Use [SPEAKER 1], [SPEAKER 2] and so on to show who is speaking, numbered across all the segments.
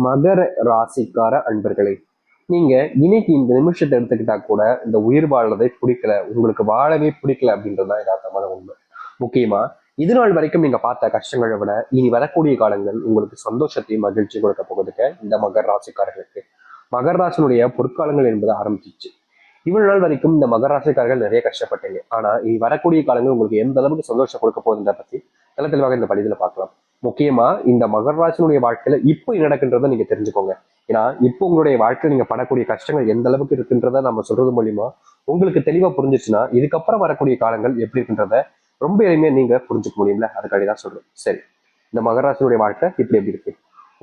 [SPEAKER 1] மகர ராசிக்கார அன்பர்களே, நீங்க இன்னைக்கு இந்த நிமிஷத்தை எடுத்துக்கிட்டா கூட இந்த உயிர் வாழ்றதை பிடிக்கல, உங்களுக்கு வாழவே பிடிக்கல அப்படின்றதுதான் யதார்த்தமான உண்மை. முக்கியமா இது நாள் வரைக்கும் நீங்க பார்த்த கஷ்டங்களை விட இனி வரக்கூடிய காலங்கள் உங்களுக்கு சந்தோஷத்தையும் மகிழ்ச்சி கொடுக்க போகுதுங்க. இந்த மகர ராசிக்காரர்களுக்கு மகர ராசினுடைய பொற்காலங்கள் என்பது ஆரம்பிச்சிச்சு. இவ்வளவு நாள் வரைக்கும் இந்த மகர ராசிக்காரர்கள் நிறைய கஷ்டப்பட்டீங்க. ஆனா இனி வரக்கூடிய காலங்கள் உங்களுக்கு எந்த அளவுக்கு சந்தோஷம் கொடுக்க போகுதுன்றத பத்தி தெளிவாக இந்த பதிவுல பார்க்கலாம். முக்கியமா இந்த மகர ராசினுடைய வாழ்க்கையில இப்போ நடக்கின்றதை நீங்க தெரிஞ்சுக்கோங்க. ஏன்னா இப்போ உங்களுடைய வாழ்க்கையில நீங்க படக்கூடிய கஷ்டங்கள் எந்த அளவுக்கு இருக்குன்றத நம்ம சொல்றது மூலியமா உங்களுக்கு தெளிவா புரிஞ்சிச்சுன்னா இதுக்கப்புறம் வரக்கூடிய காலங்கள் எப்படி இருக்குன்றத ரொம்ப எளிமையா நீங்க புரிஞ்சுக்க முடியும்ல. அதுக்காக தான் சொல்றேன். சரி, இந்த மகர ராசினுடைய வாழ்க்கை இப்படி எப்படி இருக்கு?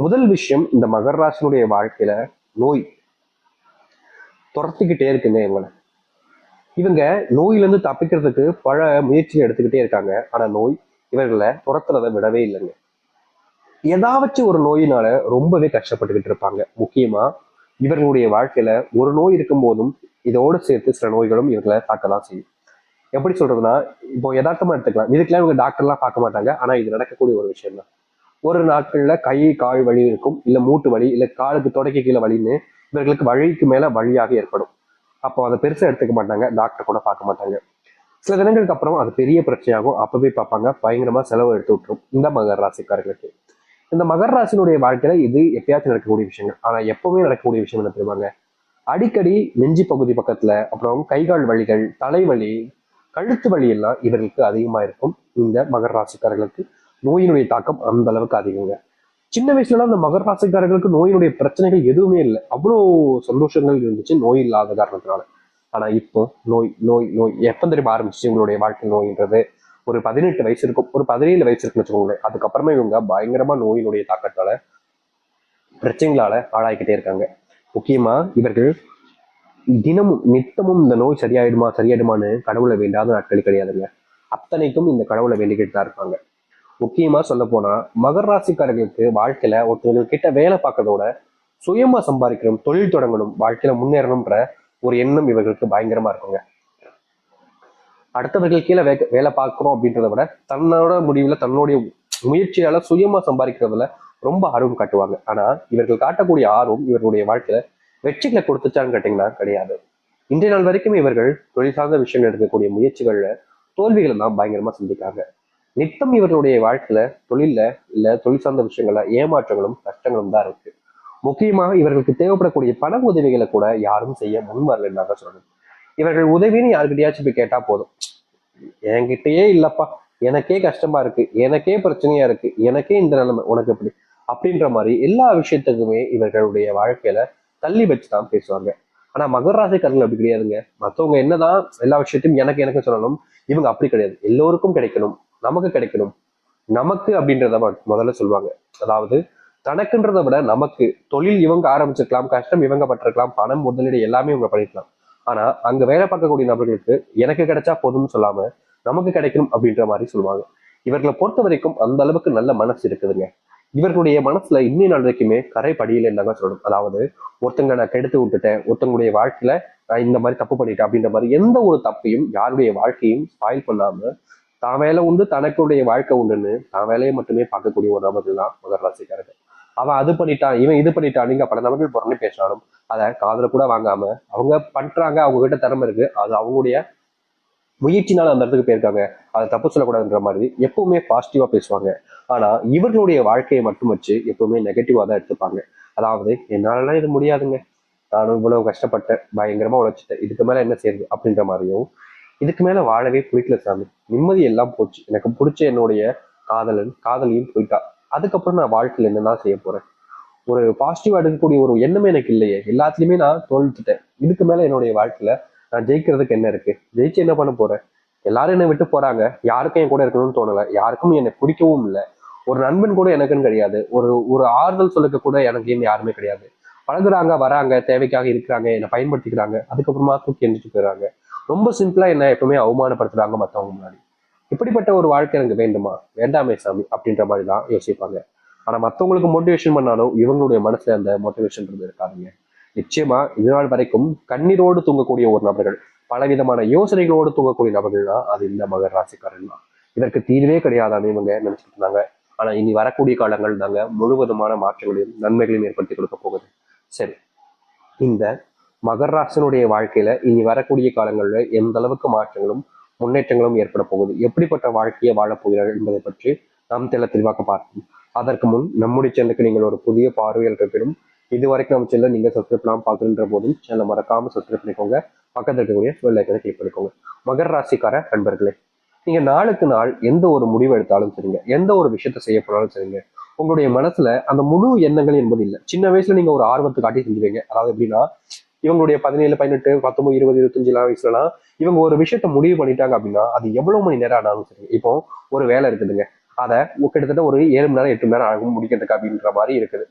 [SPEAKER 1] முதல் விஷயம், இந்த மகர ராசினுடைய வாழ்க்கையில நோய் துரத்திக்கிட்டே இருக்குங்க இவங்க நோயிலிருந்து தப்பிக்கிறதுக்கு பல முயற்சிகள் எடுத்துக்கிட்டே இருக்காங்க. ஆனா நோய் இவர்களை துரத்துறதை விடவே இல்லைங்க. ஏதாச்சும் ஒரு நோயினால ரொம்பவே கஷ்டப்பட்டுக்கிட்டு இருப்பாங்க. முக்கியமா இவர்களுடைய வாழ்க்கையில ஒரு நோய் இருக்கும் போதும் இதோடு சேர்த்து சில நோய்களும் இவர்களை தாக்கதான் செய்யும். எப்படி சொல்றதுன்னா, இப்போ யதார்த்தமா எடுத்துக்கலாம். இதுக்கெல்லாம் இவங்க டாக்டர்லாம் பார்க்க மாட்டாங்க. ஆனா இது நடக்கக்கூடிய ஒரு விஷயம் தான். ஒரு நாட்கள்ல கை கால் வலி இருக்கும், இல்ல மூட்டு வலி, இல்ல காலுக்கு தொடக்க கீழே வலின்னு இவர்களுக்கு வழிக்கு மேல வழியாக ஏற்படும். அப்போ அதை பெருசா எடுத்துக்க மாட்டாங்க, டாக்டர் கூட பார்க்க மாட்டாங்க. சில தினங்களுக்கு அப்புறம் அது பெரிய பிரச்சனையாகும். அப்பவே பார்ப்பாங்க, பயங்கரமா செலவு எடுத்து விட்டுரும் இந்த மகர ராசிக்காரர்களுக்கு. இந்த மகர ராசினுடைய வாழ்க்கையில இது எப்பயாச்சும் நடக்கக்கூடிய விஷயங்கள். ஆனா எப்பவுமே நடக்கக்கூடிய விஷயம் என்ன தெரியுமாங்க? அடிக்கடி நெஞ்சு பகுதி பக்கத்துல, அப்புறம் கைகால் வலிகள், தலைவலி, கழுத்து வலி எல்லாம் இவர்களுக்கு அதிகமா இருக்கும். இந்த மகர ராசிக்காரர்களுக்கு நோயினுடைய தாக்கம் அந்த அளவுக்கு அதிகங்க. சின்ன வயசுல அந்த மகர ராசிக்காரர்களுக்கு நோயினுடைய பிரச்சனைகள் எதுவுமே இல்லை, அவ்வளோ சந்தோஷங்கள் இருந்துச்சு நோய் இல்லாத காரணத்தினால. ஆனா இப்போ நோய் நோய் நோய் எப்ப தெரியுமா ஆரம்பிச்சு உங்களுடைய வாழ்க்கை நோயின்றது? ஒரு 18 வயசு இருக்கும், ஒரு 17 வயசு இருக்குன்னு வச்சுக்கோங்களேன். அதுக்கப்புறமா இவங்க பயங்கரமா நோயினுடைய தாக்கத்தால பிரச்சனைகளால ஆளாய்கிட்டே இருக்காங்க. முக்கியமா இவர்கள் தினமும் நித்தமும் இந்த நோய் சரியாயிடுமான்னு கடவுளை வேண்டாத நாட்கள் கிடையாதுங்க. அத்தனைக்கும் இந்த கடவுளை வேண்டிக்கிட்டு தான் இருப்பாங்க. முக்கியமா சொல்ல போனா மகர ராசிக்காரர்களுக்கு வாழ்க்கையில ஒருத்தவங்க கிட்ட வேலை பார்க்கறதோட சுயமா சம்பாதிக்கணும், தொழில் தொடங்கணும், வாழ்க்கையில முன்னேறணும்ன்ற ஒரு எண்ணம் இவர்களுக்கு பயங்கரமா இருக்குங்க. அடுத்தவர்கள் கீழே வேலை பார்க்கிறோம் அப்படின்றத விட தன்னோட முடிவுல தன்னுடைய முயற்சியால சுயமா சம்பாதிக்கிறதுல ரொம்ப ஆர்வம் காட்டுவாங்க. ஆனா இவர்கள் காட்டக்கூடிய ஆர்வம் இவர்களுடைய வாழ்க்கையில வெற்றிகளை கொடுத்துச்சான்னு கேட்டீங்கன்னா கிடையாது. இன்றைய நாள் வரைக்கும் இவர்கள் தொழில் சார்ந்த விஷயங்கள் எடுக்கக்கூடிய முயற்சிகள்ல தோல்விகளை தான் பயங்கரமா சந்திக்காங்க. நித்தம் இவர்களுடைய வாழ்க்கையில தொழில்ல இல்ல தொழில் சார்ந்த விஷயங்கள்ல ஏமாற்றங்களும் கஷ்டங்களும் தான் இருக்கு. முக்கியமாக இவர்களுக்கு தேவைப்படக்கூடிய பண உதவிகளை கூட யாரும் செய்ய முன் வரலன்னாங்க சொல்லணும். இவர்கள் உதவின்னு யாருக்கிட்டையாச்சும் போய் கேட்டா போதும், என்கிட்டயே இல்லப்பா, எனக்கே கஷ்டமா இருக்கு, எனக்கே பிரச்சனையா இருக்கு, எனக்கே இந்த நிலைமை, உனக்கு எப்படி அப்படின்ற மாதிரி எல்லா விஷயத்துக்குமே இவர்களுடைய வாழ்க்கையில தள்ளி வச்சுதான் பேசுவாங்க. ஆனா மகர ராசிக்காரர்கள் அப்படி கிடையாதுங்க. மற்றவங்க என்னதான் எல்லா விஷயத்தையும் எனக்கு எனக்கு சொல்லணும், இவங்க அப்படி கிடையாது. எல்லோருக்கும் கிடைக்கணும், நமக்கு கிடைக்கணும், நமக்கு அப்படின்றத முதல்ல சொல்லுவாங்க. அதாவது தனக்குன்றதை விட நமக்கு. தொழில் இவங்க ஆரம்பிச்சிருக்கலாம், கஷ்டம் இவங்க பட்டிருக்கலாம், பணம் முதலீடு எல்லாமே இவங்க பண்ணிருக்கலாம். ஆனா அங்க வேலை பார்க்கக்கூடிய நபர்களுக்கு எனக்கு கிடைச்சா போதும்னு சொல்லாம நமக்கு கிடைக்கணும் அப்படின்ற மாதிரி சொல்லுவாங்க. இவர்களை பொறுத்த வரைக்கும் அந்த அளவுக்கு நல்ல மனசு இருக்குதுங்க. இவர்களுடைய மனசுல இன்னும் நாள் வரைக்குமே கரை படியில இருந்தாங்க சொல்லணும். அதாவது ஒருத்தங்க நான் கெடுத்து விட்டுட்டேன், ஒருத்தங்களுடைய வாழ்க்கையில நான் இந்த மாதிரி தப்பு பண்ணிட்டேன் அப்படின்ற மாதிரி எந்த ஒரு தப்பையும் யாருடைய வாழ்க்கையும் ஸ்பாயில் பண்ணாம தான் வேலை உண்டு தனக்குடைய வாழ்க்கை உண்டுன்னு தான் வேலையை மட்டுமே பார்க்கக்கூடிய ஒரு நபர்கள் தான் மகர ராசிக்காரர்கள். அவன் அது பண்ணிட்டான், இவன் இது பண்ணிட்டான், நீங்க பல நபர்கள் புறணி பேசினாலும் அதை காதுல கூட வாங்காம அவங்க பண்றாங்க, அவங்க கிட்ட திறமை இருக்கு, அது அவங்களுடைய முயற்சினால அந்த இடத்துக்கு போயிருக்காங்க, அதை தப்பு சொல்லக்கூடாதுன்ற மாதிரி எப்பவுமே பாசிட்டிவா பேசுவாங்க. ஆனா இவர்களுடைய வாழ்க்கையை மட்டும் வச்சு எப்பவுமே நெகட்டிவா தான் எடுத்துப்பாங்க. அதாவது என்னாலலாம் இது முடியாதுங்க, நானும் இவ்வளவு கஷ்டப்பட்டேன், பயங்கரமா உழைச்சிட்டேன், இதுக்கு மேல என்ன செய்யுது அப்படின்ற மாதிரியும், இதுக்கு மேல வாழவே பிடிக்கல சாமி, நிம்மதி எல்லாம் போச்சு, எனக்கு பிடிச்ச என்னுடைய காதலியும் போயிட்டா, அதுக்கப்புறம் நான் வாழ்க்கையில என்னதான் செய்ய போறேன், ஒரு பாசிட்டிவா எடுக்கக்கூடிய ஒரு எண்ணமே எனக்கு இல்லையே, எல்லாத்துலயுமே நான் தோல்விட்டேன், இதுக்கு மேல என்னுடைய வாழ்க்கையில நான் ஜெயிக்கிறதுக்கு என்ன இருக்கு, ஜெயிச்சு என்ன பண்ண போறேன், எல்லாரும் என்னை விட்டு போறாங்க, யாருக்கும் என் கூட இருக்கணும்னு தோணல, யாருக்கும் என்னை பிடிக்கவும் இல்லை, ஒரு நண்பன் கூட எனக்குன்னு கிடையாது, ஒரு ஒரு ஆறுதல் சொல்லுக்க கூட எனக்கு யாருமே கிடையாது, பழகுறாங்க வராங்க தேவைக்காக இருக்கிறாங்க, என்னை பயன்படுத்திக்கிறாங்க, அதுக்கப்புறமா தூக்கி எந்திரிச்சு போயிடுறாங்க, ரொம்ப சிம்பிளா என்ன எப்பவுமே அவமானப்படுத்துறாங்க மற்றவங்க முன்னாடி. இப்படிப்பட்ட ஒரு வாழ்க்கை எனக்கு வேண்டுமா, வேண்டாமே சாமி அப்படின்ற மாதிரி தான் யோசிப்பாங்க. ஆனா மற்றவங்களுக்கு மோட்டிவேஷன் பண்ணாலும் இவங்களுடைய மனசுல அந்த மோட்டிவேஷன் இருக்காதுங்க. நிச்சயமா இது நாள் வரைக்கும் கண்ணீரோடு தூங்கக்கூடிய ஒரு நபர்கள், பலவிதமான யோசனைகளோடு தூங்கக்கூடிய நபர்கள்னா அது இந்த மகர ராசிக்காரன் தான். இதற்கு தீர்வே கிடையாதான்னு இவங்க நினைச்சிட்டு இருந்தாங்க. ஆனா இனி வரக்கூடிய காலங்கள் தாங்க முழுவதுமான மாற்றங்களையும் நன்மைகளையும் ஏற்படுத்தி கொடுக்க போகுது. சரி, இந்த மகர ராசினுடைய வாழ்க்கையில இனி வரக்கூடிய காலங்கள்ல எந்த அளவுக்கு மாற்றங்களும் முன்னேற்றங்களும் ஏற்பட போகுது, எப்படிப்பட்ட வாழ்க்கையை வாழப் போகிறார்கள் என்பதை பற்றி நாம் தெளிவாக பார்ப்போம். அதற்கு முன் நம்முடைய சேனலுக்கு நீங்கள் ஒரு புதிய பார்வையில் இருப்பினும் இதுவரைக்கும் நம்ம சேனல நீங்க சப்ஸ்கிரைப் பண்ணாம பார்க்குன்ற போதும் சேனலை மறக்காம சப்ஸ்கிரைப் பண்ணிக்கோங்க. பக்கத்தில் இருக்கக்கூடிய பெல் ஐக்கனை கிளிக் பண்ணிக்கோங்க. மகர ராசிக்கார நண்பர்களே, நீங்க நாளுக்கு நாள் எந்த ஒரு முடிவு எடுத்தாலும் சரிங்க, எந்த ஒரு விஷயத்த செய்ய போனாலும் சரிங்க, உங்களுடைய மனசுல அந்த முழு எண்ணங்கள் என்பது இல்லை. சின்ன வயசுல நீங்க ஒரு ஆர்வத்தை காட்டி செஞ்சுவீங்க. அதாவது எப்படின்னா, இவங்களுடைய 17, 18, 19, 20, 25 வயசுலாம் இவங்க ஒரு விஷயத்த முடிவு பண்ணிட்டாங்க அப்படின்னா அது எவ்வளவு மணி நேரம் ஆனாலும் சரி. இப்போ ஒரு வேலை இருக்குதுங்க, அதை கிட்டத்தட்ட ஒரு 7 மணி நேரம் 8 மணி நேரம் ஆகும் முடிக்கிறதுக்கு அப்படின்ற மாதிரி இருக்குது.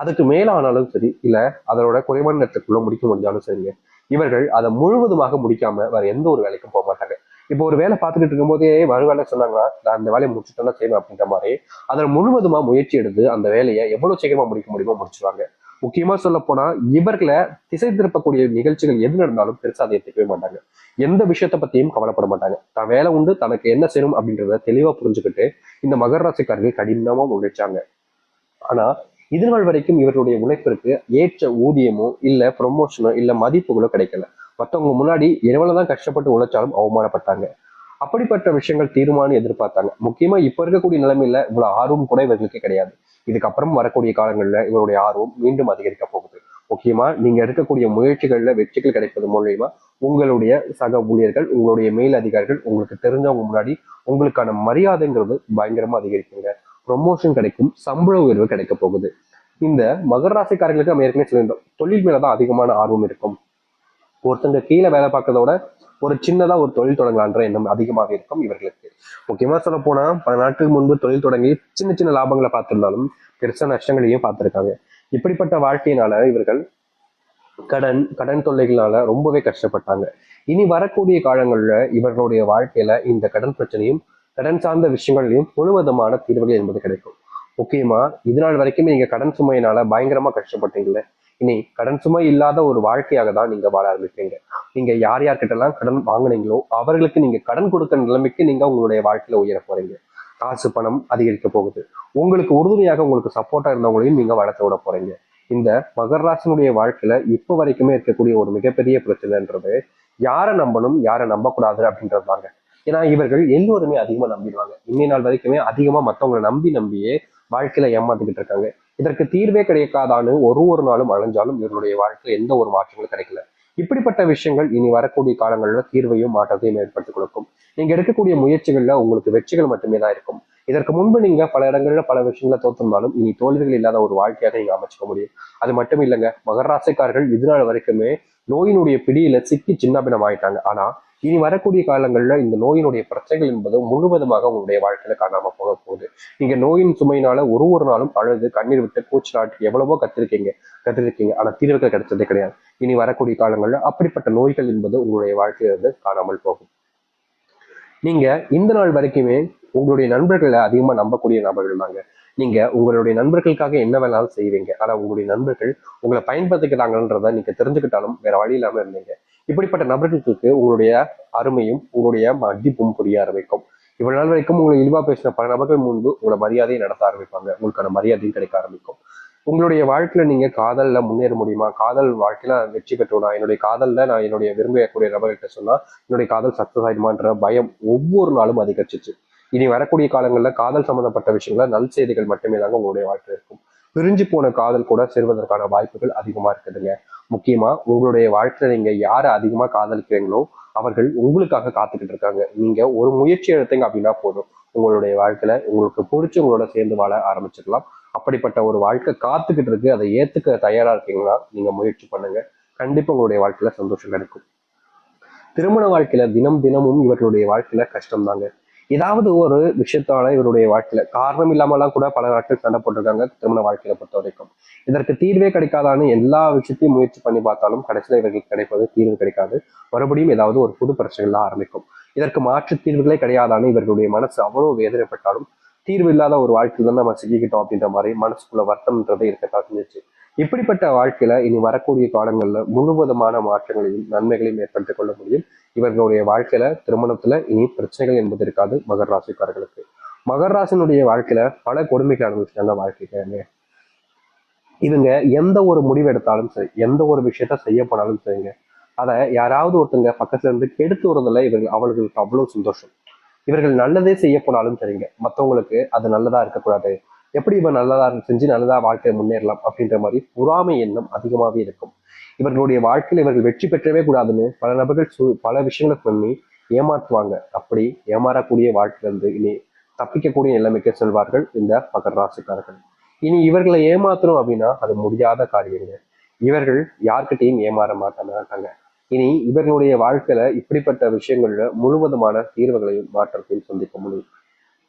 [SPEAKER 1] அதுக்கு மேல ஆனாலும் சரி, இல்ல அதோட குறைவான நேரத்துக்குள்ள முடிக்க முடிஞ்சாலும் சரிங்க, இவர்கள் அதை முழுவதுமாக முடிக்காம வேற எந்த ஒரு வேலைக்கும் போக மாட்டாங்க. இப்போ ஒரு வேலை பார்த்துக்கிட்டு இருக்கும் போதே வேலை சொன்னாங்கன்னா நான் அந்த வேலையை முடிச்சுட்டு தான் செய்யணும் அப்படின்ற மாதிரி அதில் முழுவதுமா முயற்சி எடுத்து அந்த வேலையை எவ்வளவு சீக்கிரமா முடிக்க முடியுமோ முடிச்சுவாங்க. முக்கியமா சொல்ல போனா இவர்களை திசை திருப்பக்கூடிய நிகழ்ச்சிகள் எது நடந்தாலும் பெருசா அதை எடுத்துக்கவே மாட்டாங்க. எந்த விஷயத்த பத்தியும் கவலைப்பட மாட்டாங்க. தான் வேலை உண்டு, தனக்கு என்ன செய்யணும் அப்படின்றத தெளிவா புரிஞ்சுக்கிட்டு இந்த மகர ராசிக்காரர்கள் கடினமா உழைச்சாங்க. ஆனா இது நாள் வரைக்கும் இவர்களுடைய உழைப்பிற்கு ஏற்ற ஊதியமோ இல்ல ப்ரொமோஷனோ இல்ல மதிப்புகளோ கிடைக்கல. மற்றவங்க முன்னாடி எவ்வளவுதான் கஷ்டப்பட்டு உழைச்சாலும் அவமானப்பட்டாங்க. அப்படிப்பட்ட விஷயங்கள் தீர்மானம் எதிர்பார்த்தாங்க. முக்கியமா இப்ப இருக்கக்கூடிய நிலைமையில இவ்வளவு ஆர்வம் கூட இவர்களுக்கு கிடையாது. இதுக்கப்புறம் வரக்கூடிய காலங்கள்ல இவருடைய ஆர்வம் மீண்டும் அதிகரிக்க போகுது. முக்கியமா நீங்க எடுக்கக்கூடிய முயற்சிகள்ல வெற்றிகள் கிடைப்பது மூலியமா உங்களுடைய சக ஊழியர்கள், உங்களுடைய மேல் அதிகாரிகள், உங்களுக்கு தெரிஞ்சவங்க முன்னாடி உங்களுக்கான மரியாதைங்கிறது பயங்கரமா அதிகரிக்குங்க. ப்ரொமோஷன் கிடைக்கும், சம்பள உயர்வு கிடைக்க போகுது. இந்த மகர ராசிக்காரர்களுக்கு நம்ம ஏற்கனவே சொல்லியிருந்தோம், தொழில் மேலதான் அதிகமான ஆர்வம் இருக்கும். ஒருத்தங்க கீழே வேலை பார்க்கறத விட ஒரு சின்னதா ஒரு தொழில் தொடங்கலான்ற எண்ணம் அதிகமாக இருக்கும் இவர்களுக்கு. முக்கியமா சொல்ல போனா 10 நாட்களுக்கு முன்பு தொழில் தொடங்கி சின்ன சின்ன லாபங்களை பார்த்திருந்தாலும் பெருசா நஷ்டங்களையும் பார்த்திருக்காங்க. இப்படிப்பட்ட வாழ்க்கையினால இவர்கள் கடன் கடன் தொல்லைகளால ரொம்பவே கஷ்டப்பட்டாங்க. இனி வரக்கூடிய காலங்கள்ல இவர்களுடைய வாழ்க்கையில இந்த கடன் பிரச்சனையும் கடன் சார்ந்த விஷயங்களையும் முழுவதுமான தீர்வுகள் என்பது கிடைக்கும். முக்கியமா இது நாள் வரைக்கும் நீங்க கடன் சுமையினால பயங்கரமா கஷ்டப்பட்டீங்கல்ல, இனி கடன் சுமை இல்லாத ஒரு வாழ்க்கையாக தான் நீங்க வாழ ஆரம்பிப்பீங்க. நீங்க யார் யார்கிட்ட எல்லாம் கடன் வாங்கினீங்களோ அவர்களுக்கு நீங்க கடன் கொடுக்க நிலைமைக்கு நீங்க உங்களுடைய வாழ்க்கையில உயர போறீங்க. காசு பணம் அதிகரிக்க போகுது. உங்களுக்கு உறுதுணையாக உங்களுக்கு சப்போர்ட்டா இருந்தவங்களையும் நீங்க வளர்த்து விட போறீங்க. இந்த மகர ராசினுடைய வாழ்க்கையில இப்ப வரைக்குமே இருக்கக்கூடிய ஒரு மிகப்பெரிய பிரச்சனைன்றது யாரை நம்பணும் யாரை நம்பக்கூடாது அப்படின்றது தாங்க. ஏன்னா இவர்கள் எல்லோருமே அதிகமா நம்பிடுவாங்க. இன்னை நாள் வரைக்குமே அதிகமா மற்றவங்களை நம்பியே வாழ்க்கையில ஏமாத்திக்கிட்டு இருக்காங்க. இதற்கு தீர்வே கிடைக்காதான்னு ஒரு நாளும் அலைஞ்சாலும் இவருடைய வாழ்க்கையில எந்த ஒரு மாற்றங்களும் கிடைக்கல. இப்படிப்பட்ட விஷயங்கள் இனி வரக்கூடிய காலங்கள்ல தீர்வையும் மாற்றத்தையும் ஏற்படுத்தி கொடுக்கும். நீங்க எடுக்கக்கூடிய முயற்சிகள்ல உங்களுக்கு வெற்றிகள் மட்டுமே தான் இருக்கும். இதற்கு முன்பு நீங்க பல இடங்கள்ல பல விஷயங்களை தோற்றிருந்தாலும் இனி தோல்விகள் இல்லாத ஒரு வாழ்க்கையாக நீங்க அமைச்சுக்க முடியும். அது மட்டும் இல்லைங்க, மகர ராசிக்காரர்கள் இதுநாள் வரைக்குமே நோயினுடைய பிடியில சிக்கி சின்னபின்னம் ஆயிட்டாங்க. ஆனா இனி வரக்கூடிய காலங்கள்ல இந்த நோயினுடைய பிரச்சனைகள் என்பது முழுவதுமாக உங்களுடைய வாழ்க்கையில காணாம போக போகுது. நீங்க நோயின் சுமையினால ஒரு நாளும் அழுது கண்ணீர் விட்டு கூச்சலாட்டி எவ்வளவோ கத்திருக்கீங்க ஆனா தீர்வுகள் கிடைச்சதே கிடையாது. இனி வரக்கூடிய காலங்கள்ல அப்படிப்பட்ட நோய்கள் என்பது உங்களுடைய வாழ்க்கையிலிருந்து காணாமல் போகும். நீங்க இந்த நாள் வரைக்குமே உங்களுடைய நண்பர்களை அதிகமா நம்பக்கூடிய நபர்கள் தாங்க. நீங்க உங்களுடைய நண்பர்களுக்காக என்ன வேணாலும் செய்வீங்க. ஆனா உங்களுடைய நண்பர்கள் உங்களை பயன்படுத்திக்கிறாங்கன்றத நீங்க தெரிஞ்சுக்கிட்டாலும் வேற வழி இல்லாம இருந்தீங்க. இப்படிப்பட்ட நபர்களுக்கு உங்களுடைய அருமையும் உங்களுடைய மதிப்பும் புரிய ஆரம்பிக்கும். இவ்வளவு நாள் வரைக்கும் உங்களை இழிவா பேசின பல நபர்கள் முன்பு உங்களை மரியாதையை நடத்த ஆரம்பிப்பாங்க. உங்களுக்கான மரியாதையும் கிடைக்க ஆரம்பிக்கும். உங்களுடைய வாழ்க்கையில நீங்க காதல்ல முன்னேற முடியுமா, காதல் வாழ்க்கையில வெற்றி பெற்றுவிடும், என்னுடைய காதல்ல நான் என்னுடைய விரும்பக்கூடிய நபர்கிட்ட சொன்னா என்னுடைய காதல் சக்சஸ் ஆயிடுமான்ற பயம் ஒவ்வொரு நாளும் அதிகரிச்சிச்சு. இனி வரக்கூடிய காலங்கள்ல காதல் சம்பந்தப்பட்ட விஷயங்கள நல் செய்திகள் மட்டுமே தாங்க உங்களுடைய வாழ்க்கையில் இருக்கும். பிரிஞ்சு போன காதல் கூட சேர்வதற்கான வாய்ப்புகள் அதிகமா இருக்குதுங்க. முக்கியமா உங்களுடைய வாழ்க்கையில நீங்க யாரை அதிகமா காதலிக்கிறீங்களோ அவர்கள் உங்களுக்காக காத்துக்கிட்டு இருக்காங்க. நீங்க ஒரு முயற்சி எடுத்தீங்க அப்படின்னா போதும், உங்களுடைய வாழ்க்கையில உங்களுக்கு பிடிச்சி உங்களோட சேர்ந்து வாழ ஆரம்பிச்சிடலாம். அப்படிப்பட்ட ஒரு வாழ்க்கை காத்துக்கிட்டு இருக்கு. அதை ஏத்துக்க தயாரா இருக்கீங்களா? நீங்க முயற்சி பண்ணுங்க. கண்டிப்பா உங்களுடைய வாழ்க்கையில சந்தோஷம் கிடைக்கும். திருமண வாழ்க்கையில தினமும் இவர்களுடைய வாழ்க்கையில கஷ்டம் தாங்க. ஏதாவது ஒரு விஷயத்தால இவருடைய வாழ்க்கையில காரணம் இல்லாமலாம் கூட பல நாட்கள் சண்டை போட்டிருக்காங்க திருமண வாழ்க்கையில பொறுத்த வரைக்கும். இதற்கு தீர்வே கிடைக்காதான்னு எல்லா விஷயத்தையும் முயற்சி பண்ணி பார்த்தாலும் கடைசியில இவர்களுக்கு கிடைப்பது தீர்வு கிடைக்காது. மறுபடியும் ஏதாவது ஒரு புது பிரச்சனைகள் ஆரம்பிக்கும். இதற்கு மாற்று தீர்வுகளே கிடையாதான்னு இவர்களுடைய மனசு அவ்வளவு வேதனைப்பட்டாலும் தீர்வு இல்லாத ஒரு வாழ்க்கையில தான் நம்ம சிக்கிக்கிட்டோம் அப்படின்ற மாதிரி மனசுக்குள்ள வருத்தம்ன்றதை இருக்கத்தான் செஞ்சிச்சு. இப்படிப்பட்ட வாழ்க்கையில இனி வரக்கூடிய காலங்கள்ல முழுவதுமான மாற்றங்களையும் நன்மைகளையும் ஏற்படுத்திக் கொள்ள முடியும். இவர்களுடைய வாழ்க்கையில திருமணத்துல இனி பிரச்சனைகள் என்பது இருக்காது மகர ராசிக்காரர்களுக்கு. மகர ராசினுடைய வாழ்க்கையில பல கொடுமைகள் அனுபவிச்சாங்க வாழ்க்கைக்கு. இவங்க எந்த ஒரு முடிவு எடுத்தாலும் சரி, எந்த ஒரு விஷயத்த செய்ய போனாலும் சரிங்க, அதை யாராவது ஒருத்தங்க பக்கத்துல இருந்து கெடுத்து வரதுல அவர்களுக்கு அவ்வளவு சந்தோஷம். இவர்கள் நல்லதே செய்ய போனாலும் சரிங்க, மற்றவங்களுக்கு அது நல்லதா இருக்கக்கூடாது, எப்படி இவன் நல்லதா செஞ்சு நல்லதா வாழ்க்கையை முன்னேறலாம் அப்படின்ற மாதிரி பொறாமை எண்ணம் அதிகமாகவே இருக்கும். இவர்களுடைய வாழ்க்கையில் இவர்கள் வெற்றி பெற்றவே கூடாதுன்னு பல நபர்கள் பல விஷயங்களை பண்ணி ஏமாற்றுவாங்க. அப்படி ஏமாறக்கூடிய வாழ்க்கையிலிருந்து இனி தப்பிக்கக்கூடிய நிலைமைக்கு செல்வார்கள் இந்த மகர ராசிக்காரர்கள். இனி இவர்களை ஏமாத்தணும் அப்படின்னா அது முடியாத காரியங்க. இவர்கள் யார்கிட்டையும் ஏமாற மாட்டாங்க. இனி இவர்களுடைய வாழ்க்கையில இப்படிப்பட்ட விஷயங்கள்ல முழுவதுமான தீர்வுகளையும் மாற்றத்தையும் சந்திக்க முடியும்.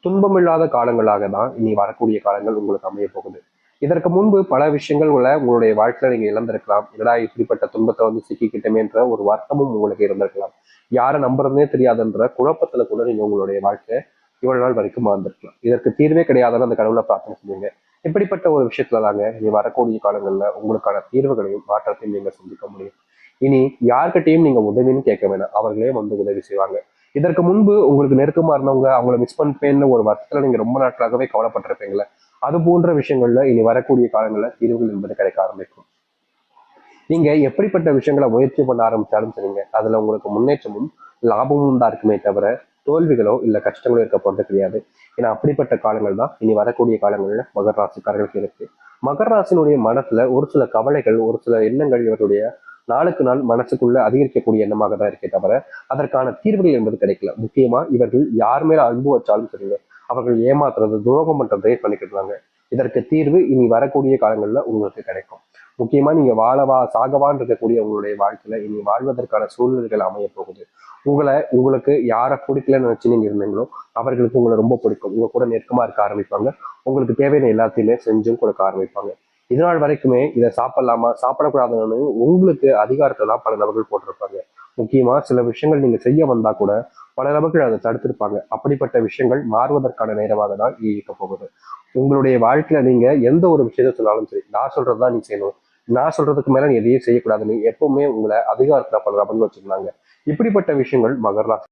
[SPEAKER 1] துன்பமில்லாத காலங்களாக தான் இனி வரக்கூடிய காலங்கள் உங்களுக்கு அமைய போகுது. இதற்கு முன்பு பல விஷயங்கள் உங்களுடைய வாழ்க்கையில நீங்க இழந்திருக்கலாம். என்னடா இப்படிப்பட்ட துன்பத்தை சிக்கிக்கிட்டமேன்ற ஒரு வருத்தமும் உங்களுக்கு இருந்திருக்கலாம். யாரை நம்புறதுனே தெரியாதுன்ற குழப்பத்துல கூட நீங்க உங்களுடைய வாழ்க்கை இவ்வளவு நாள் வரைக்கும் வாழ்ந்திருக்கலாம். இதற்கு தீர்வே கிடையாதுன்னு அந்த கடவுளை பிரார்த்தனை செய்யுங்க. இப்படிப்பட்ட ஒரு விஷயத்துல தாங்க இனி வரக்கூடிய காலங்கள்ல உங்களுக்கான தீர்வுகளையும் மாற்றத்தையும் நீங்க சந்திக்க முடியும். இனி யார்கிட்டையும் நீங்க உதவின்னு கேட்க வேணாம், அவர்களே உதவி செய்வாங்க. இதற்கு முன்பு உங்களுக்கு நெருக்கமா இருந்தவங்க அவங்கள மிஸ் பண்ணிப்பேன்னு ஒரு வருஷத்துல நீங்க ரொம்ப நாட்களாகவே கவலைப்பட்டிருப்பீங்களே, அது போன்ற விஷயங்கள்ல இனி வரக்கூடிய காலங்கள்ல தீர்வுகள் என்பது கிடைக்க ஆரம்பிக்கும். நீங்க எப்படிப்பட்ட விஷயங்களை முயற்சி பண்ண ஆரம்பிச்சாலும் சரிங்க, அதுல உங்களுக்கு முன்னேற்றமும் லாபமும் தான் இருக்குமே தவிர தோல்விகளோ இல்ல கஷ்டங்களோ இருக்க போறது கிடையாது. ஏன்னா அப்படிப்பட்ட காலங்கள் தான் இனி வரக்கூடிய காலங்கள்ல மகர ராசிக்காரர்களுக்கு இருக்கு. மகர ராசினுடைய மனசுல ஒரு சில கவலைகள், ஒரு சில எண்ணங்கள் இவருடைய நாளுக்கு நாள் மனசுக்குள்ள அதிகரிக்கக்கூடிய எண்ணமாக தான் இருக்கே தவிர அதற்கான தீர்வுகள் என்பது கிடைக்கல. முக்கியமா இவர்கள் யார் மேல அன்பு வச்சாலும் சரிங்க, அவர்கள் ஏமாத்துறது துரோகம் பண்றதே பண்ணிக்கிட்டாங்க. இதற்கு தீர்வு இனி வரக்கூடிய காலங்கள்ல உங்களுக்கு கிடைக்கும். முக்கியமா நீங்க வாழவா சாகவான் இருக்கக்கூடிய உங்களுடைய வாழ்க்கையில இனி வாழ்வதற்கான சூழ்நிலைகள் அமைய போகுது. உங்களுக்கு யாரை பிடிக்கலன்னு நினைச்சு நீங்க இருந்தீங்களோ அவர்களுக்கு உங்களை ரொம்ப பிடிக்கும். உங்க கூட நெருக்கமா இருக்க ஆரம்பிப்பாங்க. உங்களுக்கு தேவையான எல்லாத்தையுமே செஞ்சும் கொடுக்க ஆரம்பிப்பாங்க. இதனால் வரைக்குமே இதை சாப்பிடலாமா சாப்பிடக்கூடாதுன்னு உங்களுக்கு அதிகாரத்தெல்லாம் பல நபர்கள் போட்டிருப்பாங்க. முக்கியமா சில விஷயங்கள் நீங்க செய்ய வந்தா கூட பல நபர்கள் அதை தடுத்திருப்பாங்க. அப்படிப்பட்ட விஷயங்கள் மாறுவதற்கான நேரமாக தான் இருக்க போகுது. உங்களுடைய வாழ்க்கையில நீங்க எந்த ஒரு விஷயத்த சொன்னாலும் சரி, நான் சொல்றதுதான் நீ செய்யணும், நான் சொல்றதுக்கு மேல நீ எதையும் செய்யக்கூடாதுன்னு எப்பவுமே உங்களை அதிகாரத்துல பல நபர்கள் வச்சிருந்தாங்க. இப்படிப்பட்ட விஷயங்கள் மகர ராசி